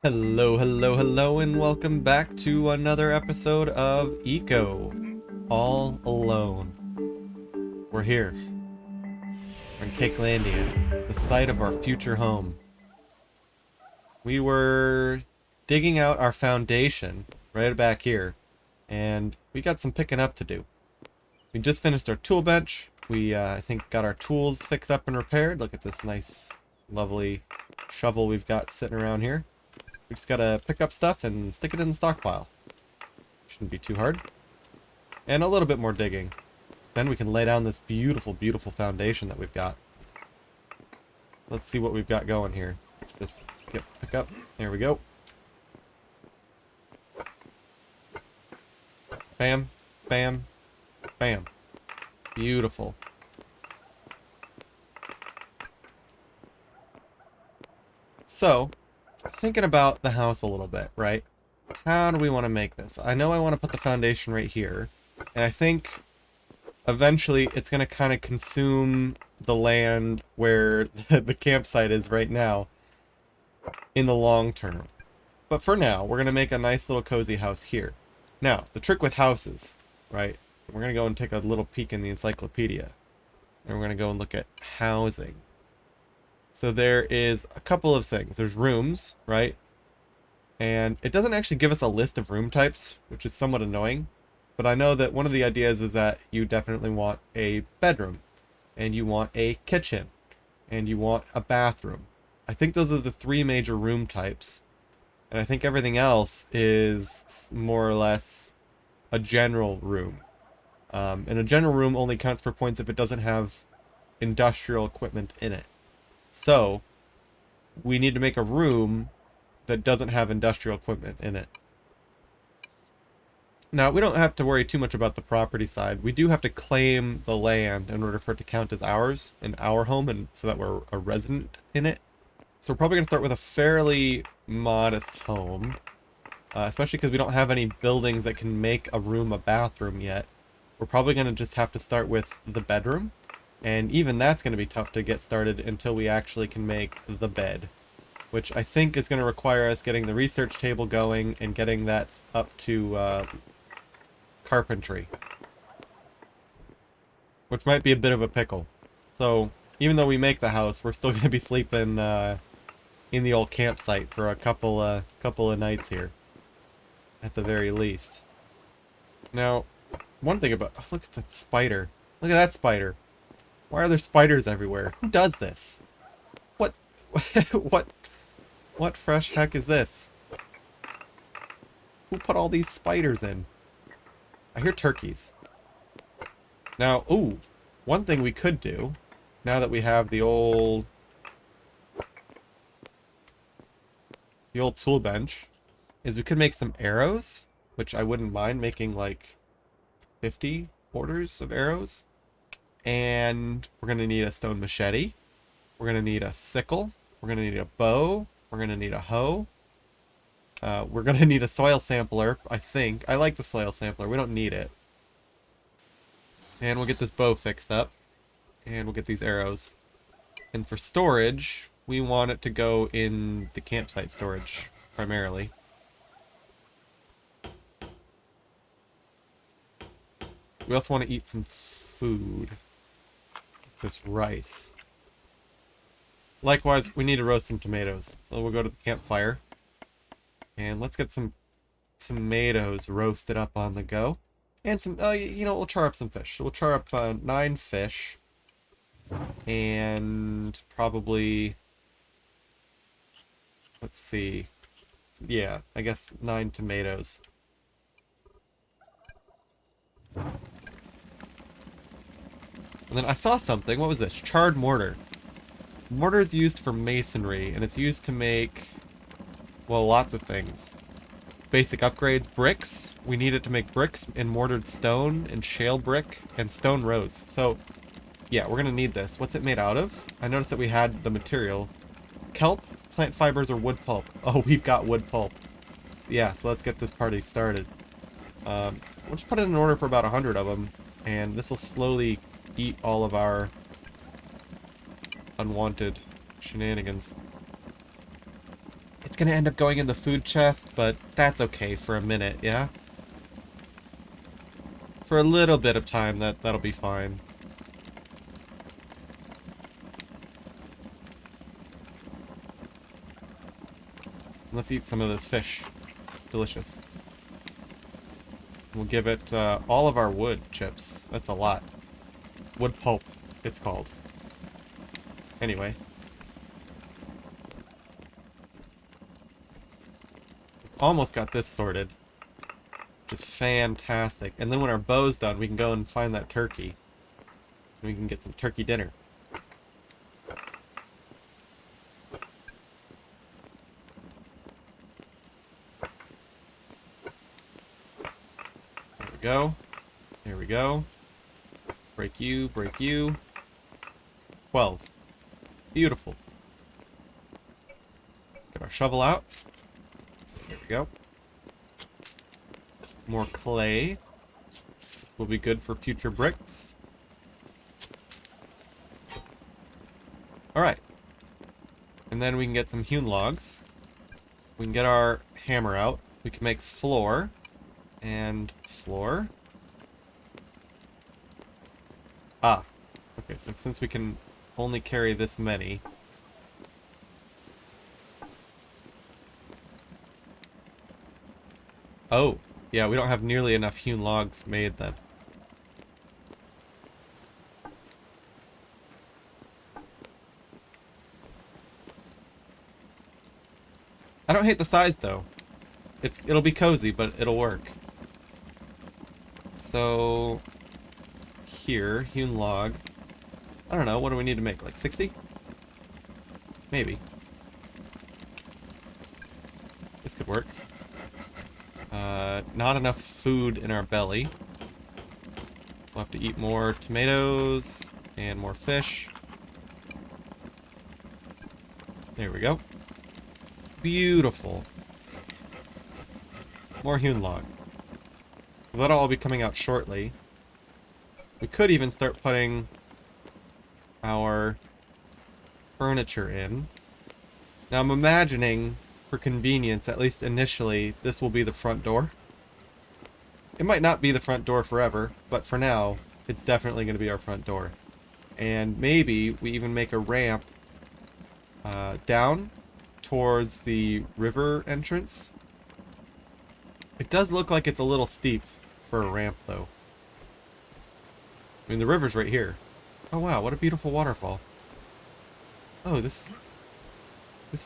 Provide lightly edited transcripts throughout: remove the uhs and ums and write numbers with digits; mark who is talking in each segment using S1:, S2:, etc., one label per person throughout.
S1: Hello, hello, hello, and welcome back to another episode of Eco All Alone. We're here. We're in Cakelandia, the site of our future home. We were digging out our foundation right back here, and we got some picking up to do. We just finished our tool bench. We, I think, got our tools fixed up and repaired. Look at this nice, lovely shovel we've got sitting around here. We just gotta pick up stuff and stick it in the stockpile. Shouldn't be too hard. And a little bit more digging. Then we can lay down this beautiful, beautiful foundation that we've got. Let's see what we've got going here. Just pick up. There we go. Bam, bam, bam. Beautiful. So, thinking about the house a little bit, right? How do we want to make this? I know I want to put the foundation right here, and I think eventually it's going to kind of consume the land where the campsite is right now in the long term. But for now, we're going to make a nice little cozy house here. Now, the trick with houses, right? We're going to go and take a little peek in the encyclopedia, and we're going to go and look at housing. So there is a couple of things. There's rooms, right? And it doesn't actually give us a list of room types, which is somewhat annoying. But I know that one of the ideas is that you definitely want a bedroom, and you want a kitchen, and you want a bathroom. I think those are the three major room types. And I think everything else is more or less a general room. And a general room only counts for points if it doesn't have industrial equipment in it. So, we need to make a room that doesn't have industrial equipment in it. Now, we don't have to worry too much about the property side. We do have to claim the land in order for it to count as ours, in our home, and so that we're a resident in it. So we're probably going to start with a fairly modest home, especially because we don't have any buildings that can make a room a bathroom yet. We're probably going to just have to start with the bedroom. And even that's going to be tough to get started until we actually can make the bed. Which I think is going to require us getting the research table going and getting that up to carpentry. Which might be a bit of a pickle. So, even though we make the house, we're still going to be sleeping in the old campsite for a couple of nights here. At the very least. Now, one thing about... Oh, look at that spider. Look at that spider. Why are there spiders everywhere? Who does this? What? What fresh heck is this? Who put all these spiders in? I hear turkeys. Now, ooh, one thing we could do, now that we have the old tool bench, is we could make some arrows, which I wouldn't mind making like 50 orders of arrows. And we're going to need a stone machete. We're going to need a sickle. We're going to need a bow. We're going to need a hoe. We're going to need a soil sampler, I think. I like the soil sampler. We don't need it. And we'll get this bow fixed up. And we'll get these arrows. And for storage, we want it to go in the campsite storage, primarily. We also want to eat some food. This rice. Likewise, we need to roast some tomatoes. So we'll go to the campfire. And let's get some tomatoes roasted up on the go. And some, we'll char up some fish. So we'll char up 9 fish. And probably... Let's see. Yeah, I guess 9 tomatoes. And then I saw something. What was this? Charred mortar. Mortar is used for masonry, and it's used to make, well, lots of things. Basic upgrades. Bricks. We need it to make bricks and mortared stone and shale brick and stone roads. So, yeah, we're going to need this. What's it made out of? I noticed that we had the material. Kelp, plant fibers, or wood pulp. Oh, we've got wood pulp. Yeah, so let's get this party started. We'll just put it in order for about 100 of them, and this will slowly eat all of our unwanted shenanigans. It's gonna end up going in the food chest, but that's okay for a minute, yeah? For a little bit of time, that'll be fine. Let's eat some of this fish. Delicious. We'll give it all of our wood chips. That's a lot. Wood pulp, it's called. Anyway. Almost got this sorted. Just fantastic. And then when our bow's done, we can go and find that turkey. And we can get some turkey dinner. There we go. There we go. Break you, break you. 12. Beautiful. Get our shovel out. There we go. More clay. Will be good for future bricks. Alright. And then we can get some hewn logs. We can get our hammer out. We can make floor. And floor. Ah. Okay, so since we can only carry this many. Oh. Yeah, we don't have nearly enough hewn logs made then. I don't hate the size though. It'll be cozy, but it'll work. So here, hewn log. I don't know, what do we need to make? Like 60? Maybe. This could work. Not enough food in our belly. So we'll have to eat more tomatoes and more fish. There we go. Beautiful. More hewn log. That'll all be coming out shortly. We could even start putting our furniture in. Now I'm imagining, for convenience, at least initially, this will be the front door. It might not be the front door forever, but for now, it's definitely going to be our front door. And maybe we even make a ramp down towards the river entrance. It does look like it's a little steep for a ramp, though. I mean, the river's right here. Oh wow, what a beautiful waterfall. Oh, this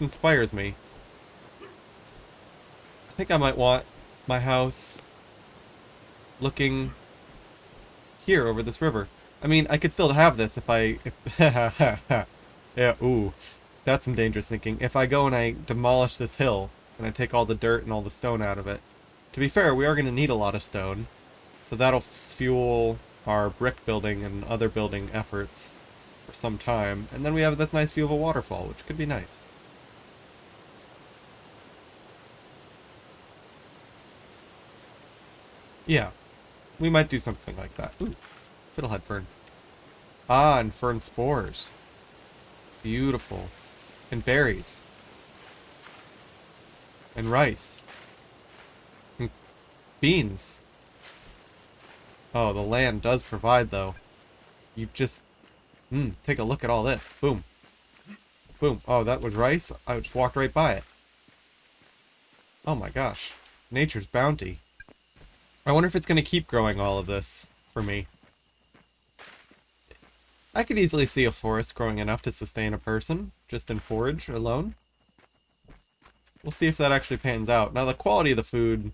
S1: inspires me. I think I might want my house looking here over this river. I mean, I could still have this if yeah, ooh. That's some dangerous thinking. If I go and I demolish this hill, and I take all the dirt and all the stone out of it. To be fair, we are going to need a lot of stone. So that'll fuel our brick building and other building efforts for some time. And then we have this nice view of a waterfall, which could be nice. Yeah, we might do something like that. Ooh, fiddlehead fern. Ah, and fern spores. Beautiful. And berries. And rice. And beans. Oh, the land does provide, though. You just... take a look at all this. Boom. Boom. Oh, that was rice? I just walked right by it. Oh my gosh. Nature's bounty. I wonder if it's going to keep growing all of this for me. I could easily see a forest growing enough to sustain a person, just in forage alone. We'll see if that actually pans out. Now, the quality of the food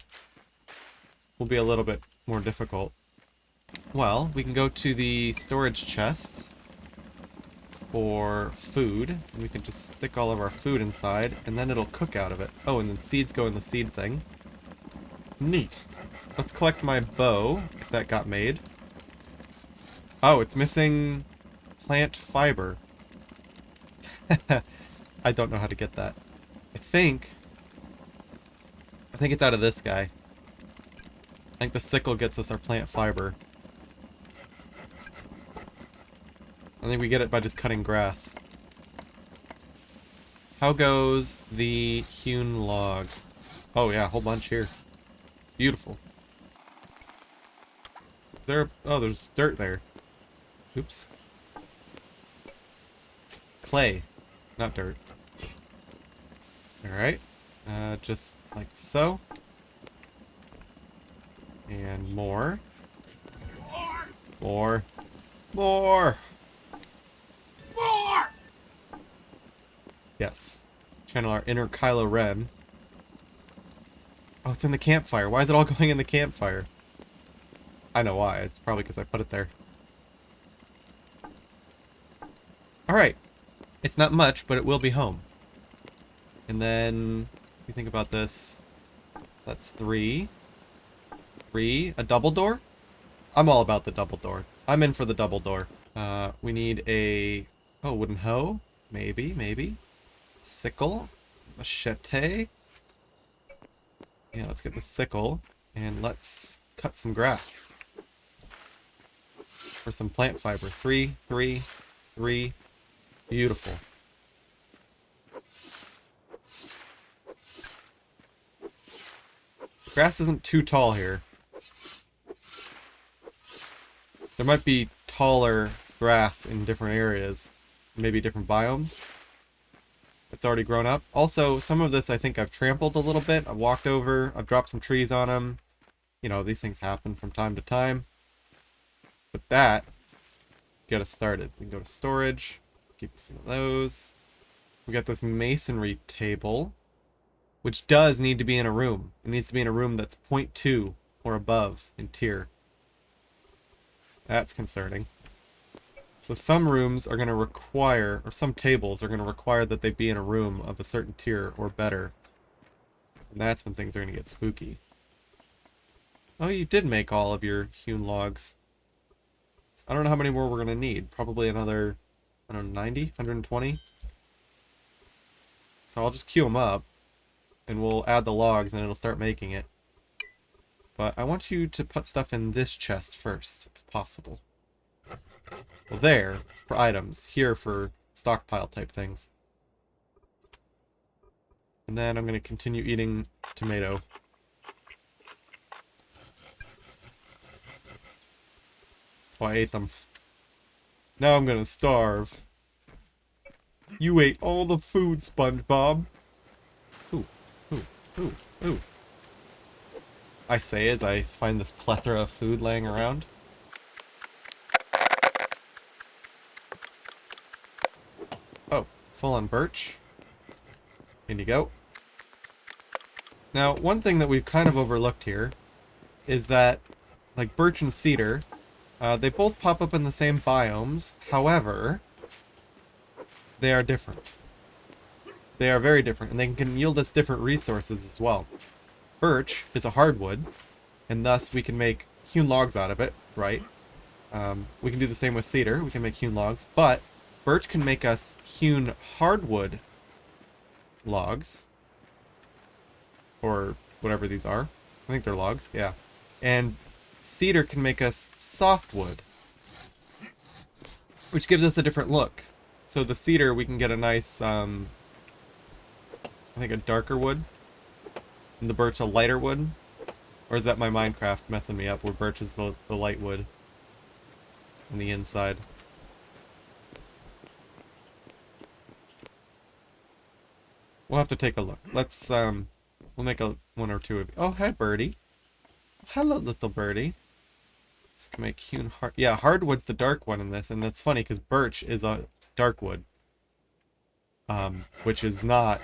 S1: will be a little bit more difficult. Well, we can go to the storage chest for food, and we can just stick all of our food inside, and then it'll cook out of it. Oh, and then seeds go in the seed thing. Neat. Let's collect my bow, if that got made. Oh, it's missing plant fiber. I don't know how to get that. I think it's out of this guy. I think the sickle gets us our plant fiber. I think we get it by just cutting grass. How goes the hewn log? Oh yeah, a whole bunch here. Beautiful. Is there... Oh, there's dirt there. Oops. Clay, not dirt. Alright. Just like so. And more. More. More! More! Yes. Channel our inner Kylo Ren. Oh, it's in the campfire. Why is it all going in the campfire? I know why. It's probably because I put it there. Alright. It's not much, but it will be home. And then, if you think about this, that's 3. 3. A double door? I'm all about the double door. I'm in for the double door. We need a... Oh, wooden hoe? Maybe, maybe. Sickle. Machete. Yeah, let's get the sickle. And let's cut some grass. For some plant fiber. 3, 3, 3. Beautiful. Grass isn't too tall here. There might be taller grass in different areas. Maybe different biomes. It's already grown up. Also, some of this I think I've trampled a little bit. I've walked over. I've dropped some trees on them. You know, these things happen from time to time. But that, get us started. We can go to storage. Keep some of those. We got this masonry table, which does need to be in a room. It needs to be in a room that's 0.2 or above in tier. That's concerning. So some rooms are going to require, or some tables are going to require that they be in a room of a certain tier or better. And that's when things are going to get spooky. Oh, you did make all of your hewn logs. I don't know how many more we're going to need. Probably another, I don't know, 90? 120? So I'll just queue them up. And we'll add the logs and it'll start making it. But I want you to put stuff in this chest first, if possible. Well, there, for items. Here for stockpile type things. And then I'm going to continue eating tomato. Oh, I ate them. Now I'm going to starve. You ate all the food, SpongeBob. Ooh, ooh, ooh, ooh. I say as I find this plethora of food laying around. Oh, full on birch. In you go. Now, one thing that we've kind of overlooked here is that, like birch and cedar, they both pop up in the same biomes. However, they are different. They are very different, and they can yield us different resources as well. Birch is a hardwood, and thus we can make hewn logs out of it, right? We can do the same with cedar. We can make hewn logs, but birch can make us hewn hardwood logs, or whatever these are. I think they're logs, yeah. And cedar can make us softwood, which gives us a different look. So the cedar, we can get a nice, I think a darker wood. And the birch a lighter wood? Or is that my Minecraft messing me up where birch is the light wood on the inside? We'll have to take a look. Let's, we'll make one or two of you. Oh, hi, birdie. Hello, little birdie. Let's make hewn hard. Yeah, hardwood's the dark one in this, and it's funny because birch is a dark wood. Which is not...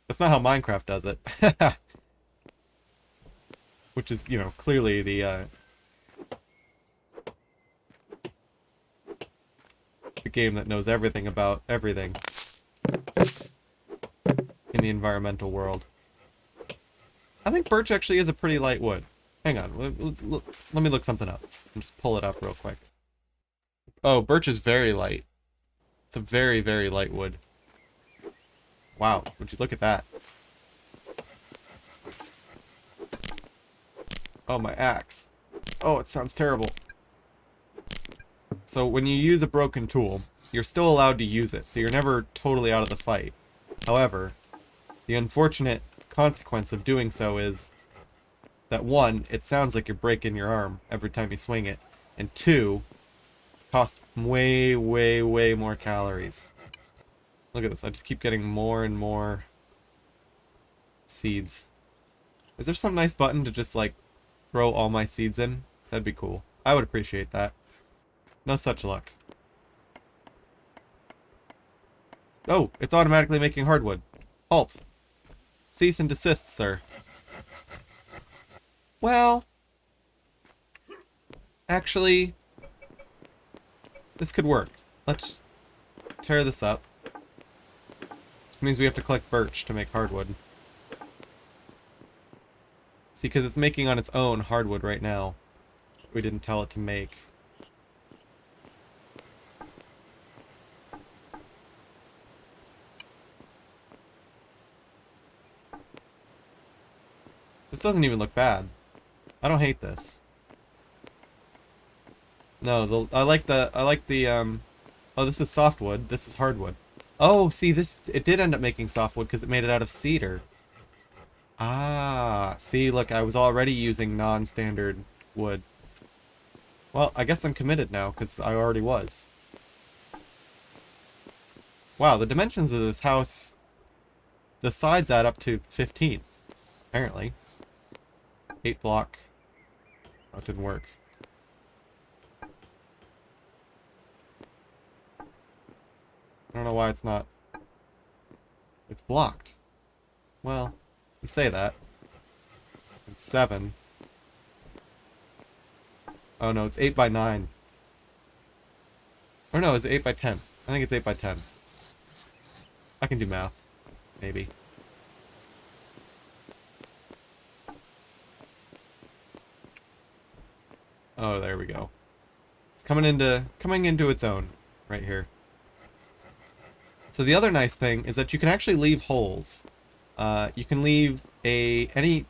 S1: That's not how Minecraft does it. Which is, you know, clearly the game that knows everything about everything in the environmental world. I think birch actually is a pretty light wood. Hang on, let me look something up and just pull it up real quick. Oh, birch is very light. It's a very, very light wood. Wow, would you look at that? Oh, my axe. Oh, it sounds terrible. So when you use a broken tool, you're still allowed to use it, so you're never totally out of the fight. However, the unfortunate consequence of doing so is that one, it sounds like you're breaking your arm every time you swing it, and two, it costs way, way, way more calories. Look at this, I just keep getting more and more seeds. Is there some nice button to just, like, throw all my seeds in? That'd be cool. I would appreciate that. No such luck. Oh, it's automatically making hardwood. Halt. Cease and desist, sir. Well, actually, this could work. Let's tear this up. This means we have to collect birch to make hardwood. See, because it's making on its own hardwood right now. We didn't tell it to make. This doesn't even look bad. I don't hate this. No, I like the oh, this is softwood. This is hardwood. Oh, see, it did end up making softwood because it made it out of cedar. Ah, see, look, I was already using non-standard wood. Well, I guess I'm committed now because I already was. Wow, the dimensions of this house, the sides add up to 15, apparently. 8 block. Oh, it didn't work. I don't know why it's not. It's blocked. Well, you say that. It's 7. Oh no, it's 8 by 9. Or no, is it 8 by 10? I think it's 8 by 10. I can do math. Maybe. Oh, there we go. It's coming into its own right here. So the other nice thing is that you can actually leave holes. You can leave any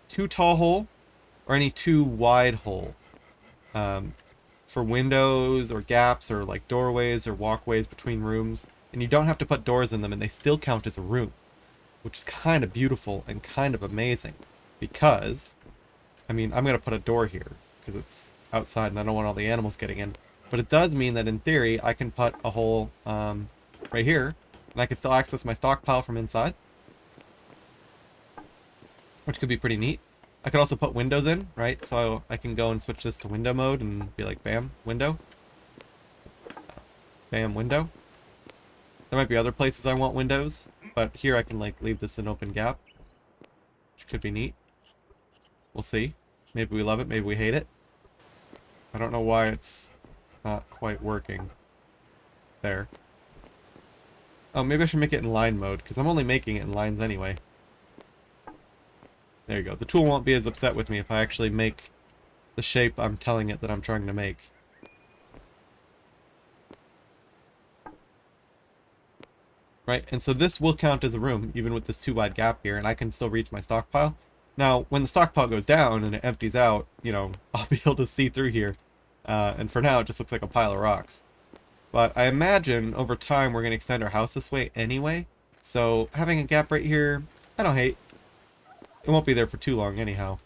S1: too tall hole or any too wide hole for windows or gaps or like doorways or walkways between rooms, and you don't have to put doors in them, and they still count as a room, which is kind of beautiful and kind of amazing. Because, I mean, I'm gonna put a door here because it's outside and I don't want all the animals getting in. But it does mean that in theory I can put a hole right here, and I can still access my stockpile from inside, which could be pretty neat. I could also put windows in, right? So I can go and switch this to window mode and be like, bam, window. Bam, window. There might be other places I want windows, but here I can like leave this an open gap, which could be neat. We'll see. Maybe we love it, maybe we hate it. I don't know why it's not quite working. There. Oh, maybe I should make it in line mode, because I'm only making it in lines anyway. There you go. The tool won't be as upset with me if I actually make the shape I'm telling it that I'm trying to make. Right, and so this will count as a room, even with this 2 wide gap here, and I can still reach my stockpile. Now, when the stockpile goes down and it empties out, you know, I'll be able to see through here. And for now, it just looks like a pile of rocks. But I imagine over time we're going to extend our house this way anyway. So having a gap right here, I don't hate. It won't be there for too long anyhow.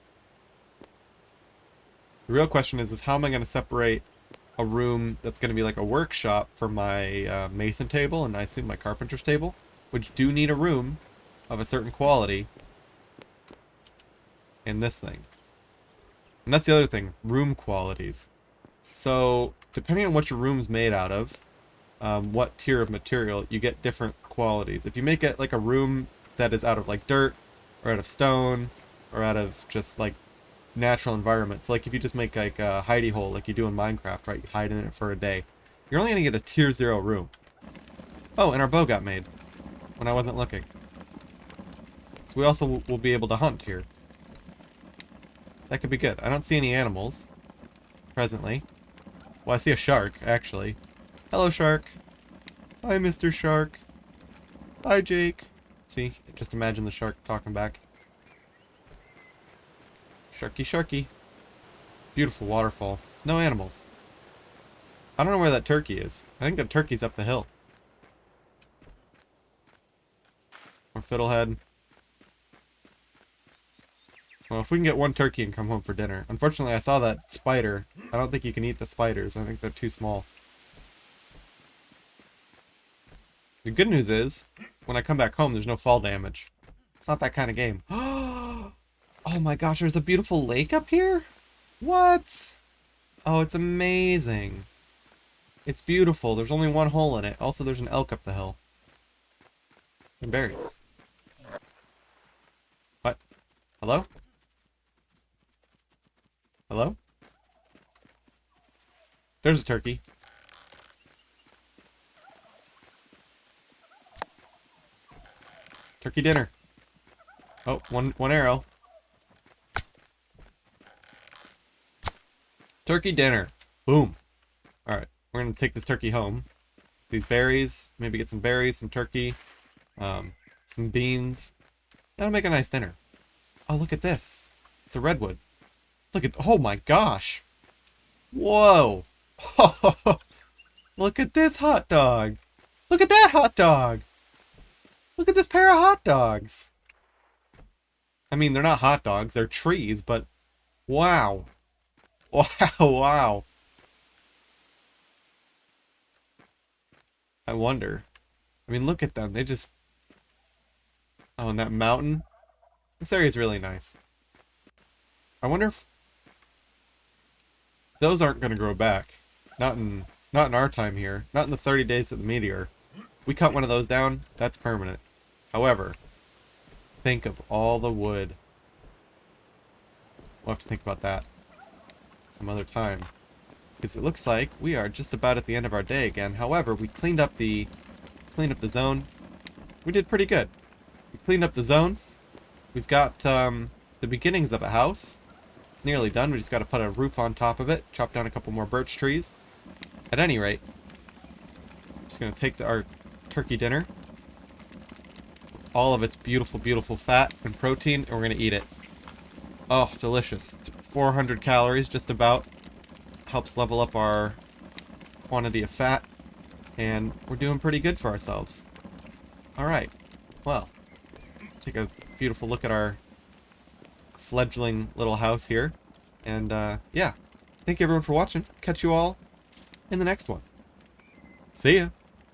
S1: The real question is how am I going to separate a room that's going to be like a workshop for my mason table and I assume my carpenter's table, which do need a room of a certain quality, and this thing. And that's the other thing, room qualities. So, depending on what your room's made out of, what tier of material, you get different qualities. If you make it like a room that is out of like dirt, or out of stone, or out of just like natural environments, like if you just make like a hidey hole like you do in Minecraft, right? You hide in it for a day. You're only going to get a tier 0 room. Oh, and our bow got made when I wasn't looking. So we also will be able to hunt here. That could be good. I don't see any animals presently. Well, I see a shark, actually. Hello, shark. Hi, Mr. Shark. Hi, Jake. See, just imagine the shark talking back. Sharky, sharky. Beautiful waterfall. No animals. I don't know where that turkey is. I think the turkey's up the hill. Or fiddlehead. Well, if we can get one turkey and come home for dinner. Unfortunately, I saw that spider. I don't think you can eat the spiders. I think they're too small. The good news is, when I come back home, there's no fall damage. It's not that kind of game. Oh my gosh, there's a beautiful lake up here? What? Oh, it's amazing. It's beautiful. There's only one hole in it. Also, there's an elk up the hill. And berries. What? Hello? Hello? There's a turkey. Turkey dinner. Oh, one arrow. Turkey dinner. Boom. Alright, we're gonna take this turkey home. These berries, maybe get some berries, some turkey, some beans. That'll make a nice dinner. Oh, look at this. It's a redwood. Look at, oh my gosh. Whoa. Look at this hot dog. Look at that hot dog. Look at this pair of hot dogs. I mean, they're not hot dogs, they're trees, but wow. Wow, wow. I wonder. I mean, look at them. They just... Oh, and that mountain. This area is really nice. I wonder if... Those aren't going to grow back. Not in our time here. Not in the 30 days of the meteor. We cut one of those down, that's permanent. However, think of all the wood. We'll have to think about that some other time. Because it looks like we are just about at the end of our day again. However, we cleaned up the zone. We did pretty good. We cleaned up the zone. We've got the beginnings of a house. It's nearly done. We just got to put a roof on top of it. Chop down a couple more birch trees. At any rate, I'm just going to take our turkey dinner. All of its beautiful, beautiful fat and protein, and we're going to eat it. Oh, delicious. 400 calories, just about. Helps level up our quantity of fat, and we're doing pretty good for ourselves. Alright, well, take a beautiful look at our fledgling little house here, and yeah, thank you everyone for watching. Catch you all in the next one. See ya!